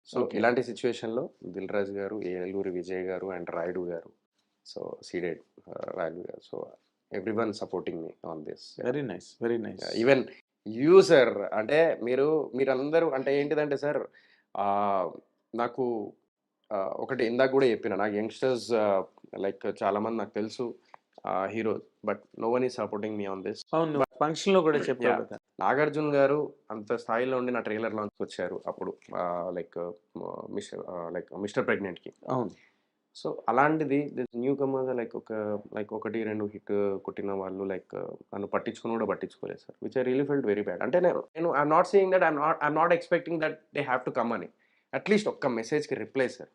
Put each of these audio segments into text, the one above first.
So okay. ఇలాంటి సిచ్యువేషన్‌లో 'దిల్ రాజు' గారు, ఏలూరి విజయ్ గారు అండ్ రాయుడు గారు. సో సీడెడ్ రాయుడు గారు. So everyone supporting me on this. Very nice. Very nice. Even you sir అంటే మీరందరూ అంటే ఏంటిదంటే సార్ ఆహ్, నాకు ఒకటి ఇందాక గూడా చెప్పిన నాకు యంగ్‌స్టర్స్ లైక్ చాలామంది నాకు తెలుసు heroes. But no one is supporting me on this. అవును. నువ్వు ఫంక్షన్‌లో కూడా చెప్పావు యాహ్! కదా! నాగార్జున గారు అంత స్థాయిలో ఉండి నా ట్రైలర్ లాంచ్‌కొచ్చారు అప్పుడు. లైక్ మిస్టర్ ప్రెగ్నెంట్‌కి. అవును. సో, అలాంటిది న్యూ కమర్స్ లైక్ 1, 2 హిట్ కొట్టిన వాళ్ళు నన్ను పట్టించుకొని కూడా పట్టించుకోలేదు sir. Which I really felt very bad. అంటే నేను I'm not saying that I'm not expecting that they have to come అని. అట్‌లీస్ట్ ఒక్క మెసేజ్‌కి రిప్లై సార్.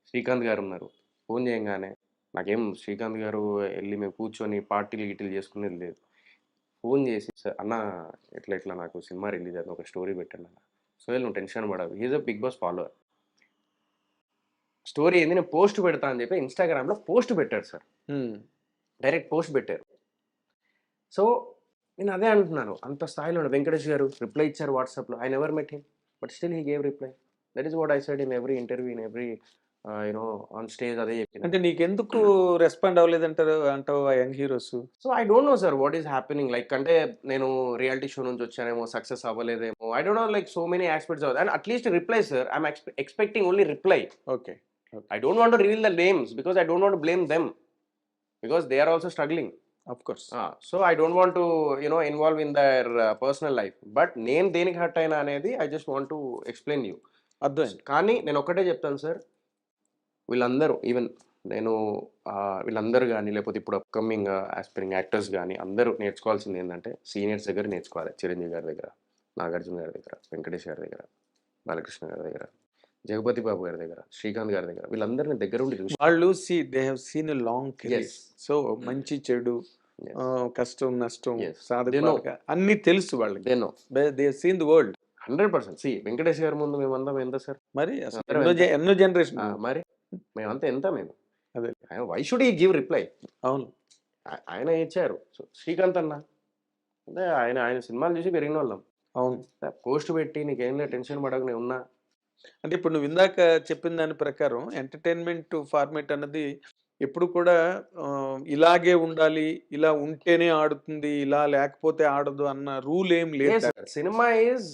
శ్రీకాంత్ గారున్నారు. ఫోను చేయంగానే నాకేం శ్రీకాంత్ గారు ఎళ్లి మేము కూర్చొని పార్టీలు, గీటీలు చేసుకునేది లేదు. ఫోను చేసి "సార్ అన్న ఇట్లా ఇట్లా నాకు సినిమా రిలీజ్ అవుతుంది. ఒక స్టోరీ పెట్టండి అన్న." "సోహెల్ నువ్వు టెన్షన్ పడకు. He is a big boss follower. Story ఏంది నేను పోస్ట్ పెడతా" అని చెప్పి ఇన్‌స్టాగ్రామ్‌లో పోస్ట్ పెట్టాడు సార్. హ్మ్. డైరెక్ట్ పోస్ట్ పెట్టారు. సో, నేను అదే అంటున్నాను. అంత స్థాయిలో వెంకటేష్ గారు రిప్లై ఇచ్చారు వాట్సాప్‌లో. I never met him. But still he gave reply. That is what I said in every interview, in every on stage అదే చెప్పిన. అంటే నీకెందుకు రెస్పాండ్ అంటావు ఆ young heroes? So, I don't know sir what is happening. Like అంటే నేను reality show నుంచి వచ్చానేమో, సక్సెస్ అవ్వలేదేమో. I don't know like so many aspects of and at least reply sir. I am expecting only reply. Okay. Okay. I don't want to reveal the names because I don't want to blame them because they are also struggling. Of course. So I don't want to involve in their personal life. But నేను దేనికి hurt అయినా అనేది I just want to explain you. అర్థమైంది. కానీ నేను ఒక్కటే చెప్తాను sir. వీళ్ళందరూ ఈవెన్ నేను వీళ్ళందరూ గాని లేకపోతే ఇప్పుడు అప్‌కమింగ్ యాస్పిరింగ్ యాక్టర్స్ గాని అందరూ నేర్చుకోవాల్సింది ఏందంటే సీనియర్స్ దగ్గర నేర్చుకోవాలి. చిరంజీవి గారి దగ్గర, నాగార్జున గారి దగ్గర, వెంకటేష్ గారి దగ్గర, బాలకృష్ణ గారి దగ్గర, జగపతి బాబు గారి దగ్గర, శ్రీకాంత్ గారి దగ్గర వీళ్ళందరిని దగ్గరుండి చూసి వాళ్ళు they have seen a long career. Yes. So మంచి చెడు, యెస్. కష్టం, నష్టం, Yes. సాధక They know. బాధక అన్నీ తెలుసు వాళ్ళకి. They know. They have seen the world. 100% Venkatesh గారి ముందు మేమందరం ఎంత సార్? మరి అసలు అందరం ఎన్నో ఎంత? ఎన్నో జనరేషన్. మరి మేమంతా ఎంత మేము? అదే. Why should he give reply? అవును. ఆయన ఇచ్చారు. సో, శ్రీకాంత్ అన్న అంటే ఆయన ఆయన సినిమాలు చూసి పెరిగినోళ్ళం. అవును. పోస్ట్ పెట్టి నీకేం లేదు టెన్షన్ పడకు నేనున్నా. అంటే ఇప్పుడు నువ్వు ఇందాక చెప్పిన దాని ప్రకారం ఎంటర్‌టైన్‌మెంట్ ఫార్మాట్ అన్నది ఎప్పుడు కూడా ఇలాగే ఉండాలి, ఇలా ఉంటేనే ఆడుతుంది, ఇలా లేకపోతే ఆడదు అన్న రూల్ ఏం లేదు లేదు దానికి. సార్. సినిమా ఈజ్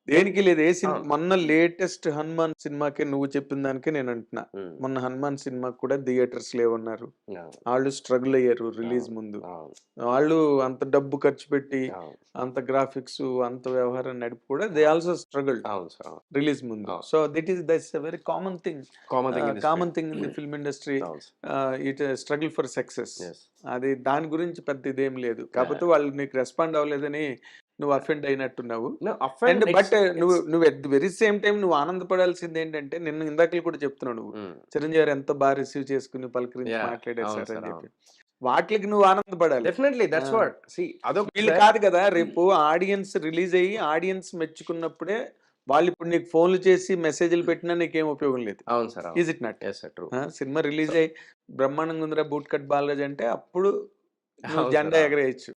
దేనికి లేదు. ఏ సినిమా అవును. మొన్న లేటెస్ట్ 'హనుమాన్' సినిమాకే నువ్వు చెప్పిన దానికే నేను అంటున్నా. హ్మ్. మొన్న 'హనుమాన్' సినిమాకి కూడా థియేటర్స్ లేవన్నారు. అవును. ఆళ్ళు స్ట్రగుల్ అయ్యారు రిలీజ్ అవును. ముందు. అవును. వాళ్ళు అంత డబ్బు ఖర్చు పెట్టి, అవును. అంత గ్రాఫిక్స్, అంత వ్యవహారం నడిపి కూడా దే ఆల్సో స్ట్రగుల్డ్ అవును సార్. అవును. రిలీజ్ ముందు. అవును. So that's a very common thing. Common thing in this common thing in the film industry. అవును sir. It struggle for success. Yes. అది దాని గురించి పెద్ద ఇదేం లేదు. కాకపోతే వాళ్ళు నీకు రెస్పాండ్ అవ్వలేదని నువ్వు అఫెండ్ అయినట్టున్నావు. నో అఫెండ్ బట్ నువ్వు at the very same time నువ్వు ఆనందపడాల్సింది ఏంటంటే, నిన్న ఇందాకలు కూడా చెప్తున్నావు నువ్వు. చిరంజీవి గారు ఎంత బాగా రిసీవ్ చేసుకుని పలకరించి యాహ్! మాట్లాడారు అవును సార్ సార్. అని అవును. చెప్పి. వాటికి నువ్వు ఆనందపడాలి. డెఫినెట్‌లీ దట్స్ ఆ! వాట్. అదొకటి వీళ్ళు సార్. కాదు కదా! రేపు ఆడియన్స్ రిలీజ్ అయ్యి ఆడియన్స్ మెచ్చుకున్నప్పుడే వాళ్ళిప్పుడు నీకు ఫోన్‌లు చేసి మెసేజ్‌లు పెట్టినా నీకేం ఉపయోగం లేదు. అవును సార్. అవును. Is it not? Yes sir. True. Cinema release so అయ్యి బ్రహ్మాండంగా ఉందిరా బూట్ కట్ బాలరాజు అంటే అప్పుడు నువ్వు అవును సార్. జెండా అవును. ఎగరేయొచ్చు.